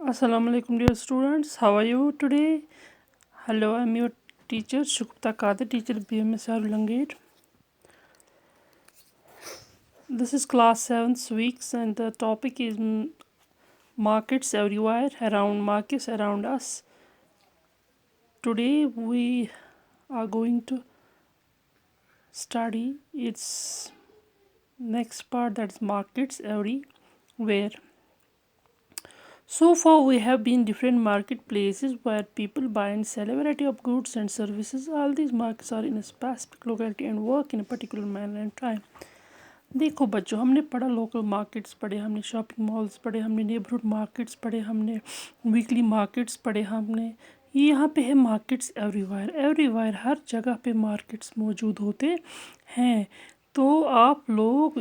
Assalamu alaikum dear students, how are you today? Hello, I'm your teacher Shukta Kadir, teacher BMS Langate. This is class 7th weeks and the topic is markets everywhere, around markets around us. Today we are going to study its next part, that's markets everywhere. So far, we have been different marketplaces where people buy and sell a variety of goods and services. All these markets are in a specific locality and work in a particular manner and time. देखो बच्चों, हमने पढ़ा local markets पढ़े, हमने shopping malls पढ़े, हमने neighbourhood markets पढ़े, हमने वीकली मार्केट्स पढ़े, हमने ये यहाँ पे है मार्केट्स एवरीवेयर हर जगह पे मार्केट्स मौजूद होते हैं। तो आप लोग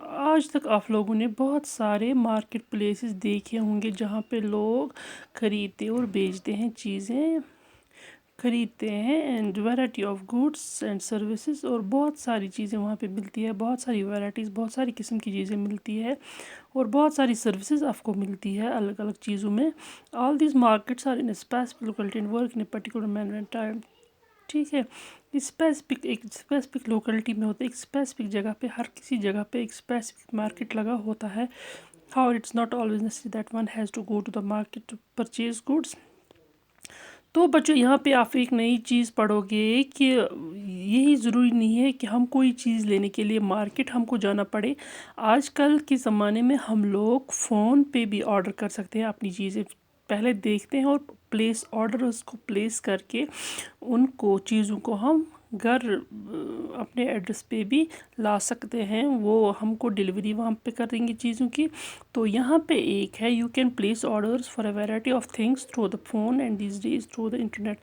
आज तक आप लोगों ने बहुत सारे मार्केट प्लेसेस देखे होंगे जहाँ पे लोग ख़रीदते और बेचते हैं, चीज़ें ख़रीदते हैं and variety of goods and services, और बहुत सारी चीज़ें वहाँ पे मिलती है, बहुत सारी वैरायटीज़, बहुत सारी किस्म की चीज़ें मिलती है और बहुत सारी सर्विसेज आपको मिलती है अलग अलग चीज़ों में। All these markets are in specific locality and work in a particular manner and time. ठीक है, एक स्पेसिफिक लोकेलिटी में होता है, एक स्पेसिफिक जगह पे, हर किसी जगह पे एक स्पेसिफिक मार्केट लगा होता है। How it's not always necessary that one has to go to the market to purchase goods. तो बच्चों यहाँ पे आप एक नई चीज़ पढ़ोगे कि यही ज़रूरी नहीं है कि हम कोई चीज़ लेने के लिए मार्केट हमको जाना पड़े। आजकल के ज़माने में हम लोग फ़ोन पे भी ऑर्डर कर सकते हैं अपनी चीज़ें, पहले देखते हैं और प्लेस ऑर्डर उसको प्लेस करके उनको चीज़ों को हम घर अपने एड्रेस पे भी ला सकते हैं, वो हमको डिलीवरी वहाँ पे कर देंगे चीज़ों की। तो यहाँ पे एक है, you can place orders for a variety of things through the phone and this days through the internet.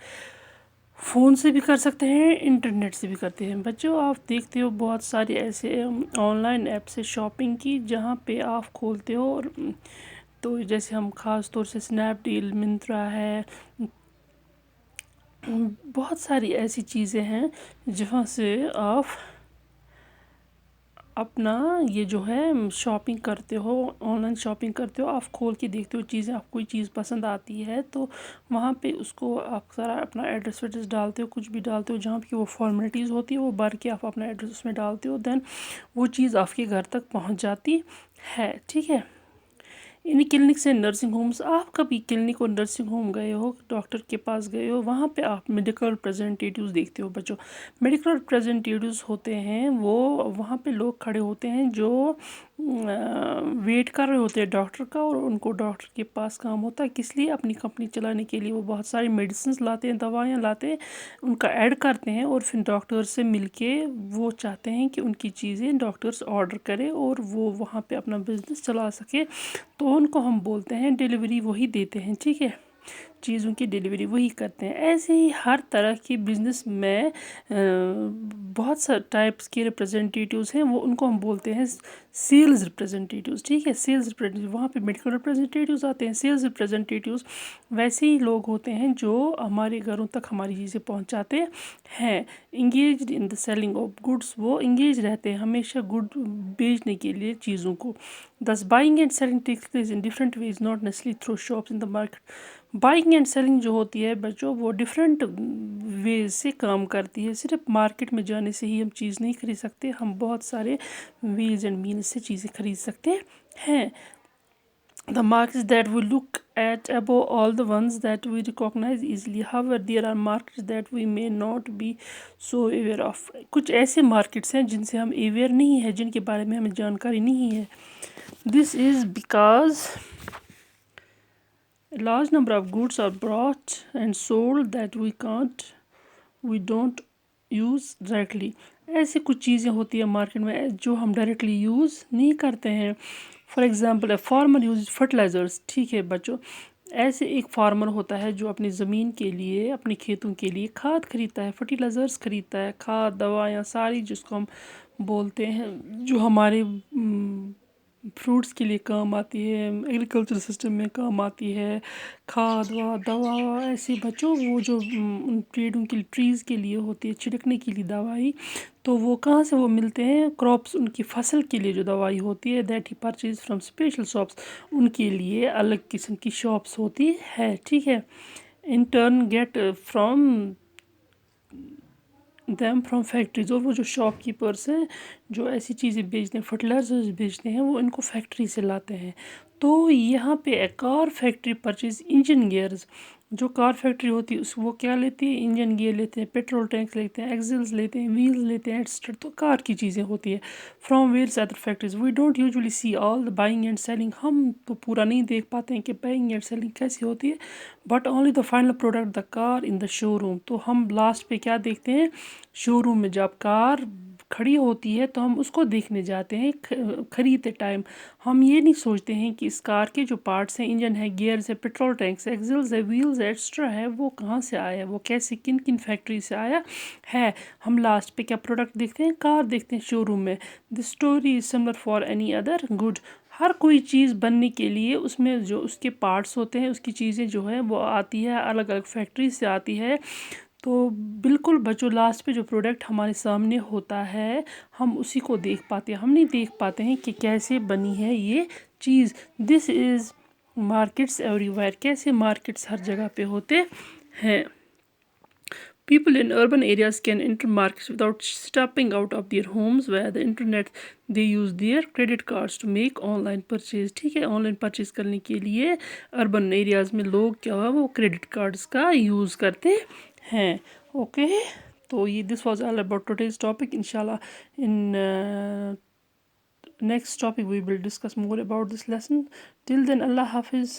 Phone से भी कर सकते हैं, इंटरनेट से भी करते हैं। बच्चों आप देखते हो बहुत सारे ऐसे ऑनलाइन ऐप से शॉपिंग की जहाँ पे आप खोलते हो और तो जैसे हम ख़ास तौर से स्नैपडील, मिंत्रा है, बहुत सारी ऐसी चीज़ें हैं जहाँ से आप अपना ये जो है शॉपिंग करते हो, ऑनलाइन शॉपिंग करते हो, आप खोल के देखते हो चीज़ें, आपको कोई चीज़ पसंद आती है तो वहाँ पे उसको आप सारा अपना एड्रेस वेड्रेस डालते हो, कुछ भी डालते हो, जहाँ पे वो फॉर्मेलिटीज़ होती है वो भर के आप अपना एड्रेस उसमें डालते हो, देन वो चीज़ आपके घर तक पहुँच जाती है। ठीक है, इन क्लिनिक्स एंड नर्सिंग होम्स, आप कभी क्लिनिक और नर्सिंग होम गए हो, डॉक्टर के पास गए हो, वहाँ पे आप मेडिकल रिप्रेजेंटेटिव्स देखते हो बच्चों। मेडिकल रिप्रेजेंटेटिव्स होते हैं वो, वहाँ पे लोग खड़े होते हैं जो वेट कर रहे होते हैं डॉक्टर का, और उनको डॉक्टर के पास काम होता है किस लिए, अपनी कंपनी चलाने के लिए। वो बहुत सारी मेडिसिन लाते हैं, दवाइयाँ लाते हैं, उनका ऐड करते हैं और फिर डॉक्टर से मिलके वो चाहते हैं कि उनकी चीज़ें डॉक्टर्स ऑर्डर करें और वो वहाँ पे अपना बिज़नेस चला सके, तो उनको हम बोलते हैं डिलीवरी वही देते हैं। ठीक है, चीज़ों की डिलीवरी वही करते हैं। ऐसे ही हर तरह की बिज़नेस में बहुत सारे टाइप्स के रिप्रेजेंटेटिव्स हैं, वो उनको हम बोलते हैं सेल्स रिप्रेजेंटेटिव्स। ठीक है, सेल्स रिप्रेजेंटेटिव, वहाँ पे मेडिकल रिप्रेजेंटेटिव्स आते हैं। सेल्स रिप्रेजेंटेटिव्स वैसे ही लोग होते हैं जो हमारे घरों तक हमारी चीज़ें पहुँचाते हैं। Engaged in the selling of goods, वो इंगेज रहते हैं हमेशा गुड बेचने के लिए चीज़ों को। This buying and selling takes place in different ways, not necessarily through shops in the market. Buying and selling जो होती है बच्चों, वो डिफरेंट वेज से काम करती है। सिर्फ मार्केट में जाने से ही हम चीज़ नहीं खरीद सकते, हम बहुत सारे वेज एंड मीन्स से चीज़ें खरीद सकते हैं। The markets that we look at above all the ones that we recognize easily. However, there are markets that we may not be so aware of. कुछ ऐसे markets हैं जिनसे हम aware नहीं है, जिनके बारे में हमें जानकारी नहीं है। This is because a large number of goods are bought and sold that we don't use directly. ऐसी कुछ चीज़ें होती है मार्केट में जो हम डायरेक्टली यूज़ नहीं करते हैं। For example, a farmer use fertilisers. ठीक है बच्चों, ऐसे एक फार्मर होता है जो अपनी ज़मीन के लिए, अपने खेतों के लिए खाद खरीदता है, फर्टिलाइज़र्स खरीदता है, खाद दवाइयाँ सारी जिसको हम बोलते हैं, जो हमारे فروٹس کے لیے کام آتی ہے، ایگریکلچر سسٹم میں کام آتی ہے، کھاد واد دوا ایسے بچوں وہ جو ان پیڑوں کے ٹریز کے لیے ہوتی ہے چھڑکنے کے لیے دوائی، تو وہ کہاں سے وہ ملتے ہیں؟ کراپس، ان کی فصل کے لیے جو دوائی ہوتی ہے دیٹ ہی پرچیز فرام اسپیشل شاپس، ان کے لیے الگ قسم کی شاپس ہوتی ہے، ٹھیک ہے. In turn get from them from factories, اور وہ جو شاپ کیپرس ہیں جو ایسی چیزیں بیچتے ہیں، فرٹیلائزرز بیچتے ہیں، وہ ان کو فیکٹری سے لاتے ہیں. تو یہاں پہ کار فیکٹری پرچیز انجن گیئرز، جو کار فیکٹری ہوتی ہے اس وہ کیا لیتی ہے؟ انجن گیئر لیتے ہیں، پیٹرول ٹینکس لیتے ہیں، ایکسلز لیتے ہیں، ویلز لیتے ہیں ایٹسٹرا. تو کار کی چیزیں ہوتی ہے. From whereas other factories we don't usually see all the buying and selling, ہم تو پورا نہیں دیکھ پاتے ہیں کہ بائنگ اینڈ سیلنگ کیسی ہوتی ہے، but only the final product the car in the showroom. تو ہم لاسٹ پہ کیا دیکھتے ہیں؟ شو روم میں جب کار کھڑی ہوتی ہے تو ہم اس کو دیکھنے جاتے ہیں خریدتے ٹائم. ہم یہ نہیں سوچتے ہیں کہ اس کار کے جو پارٹس ہیں، انجن ہے، گیئرز ہے، پیٹرول ٹینکس ہے، ایکسلز ہے، ویلز ہے، ایکسٹرا ہے، وہ کہاں سے آیا ہے، وہ کیسے کن کن فیکٹری سے آیا ہے. ہم لاسٹ پہ کیا پروڈکٹ دیکھتے ہیں؟ کار دیکھتے ہیں شو روم میں. The story is similar for any other good. ہر کوئی چیز بننے کے لیے اس میں جو اس کے پارٹس ہوتے ہیں، اس کی چیزیں جو ہیں وہ آتی ہے الگ الگ فیکٹری سے آتی ہے. تو بالکل بچوں لاسٹ پہ جو پروڈکٹ ہمارے سامنے ہوتا ہے ہم اسی کو دیکھ پاتے ہیں، ہم نہیں دیکھ پاتے ہیں کہ کیسے بنی ہے یہ چیز. دس از مارکیٹس ایوری ویئر، کیسے مارکیٹس ہر جگہ پہ ہوتے ہیں. People in urban areas can enter markets without stepping out of their homes via the internet. They use their credit cards to make online purchase. ٹھیک ہے، آن لائن پرچیز کرنے کے لیے اربن ایریاز میں لوگ کیا ہوا وہ کریڈٹ کارڈس کا یوز کرتے ہیں. اوکے، تو یہ this was all about today's topic. انشاءاللہ ان next topic we will discuss more about this lesson. Till then, Allah Hafiz.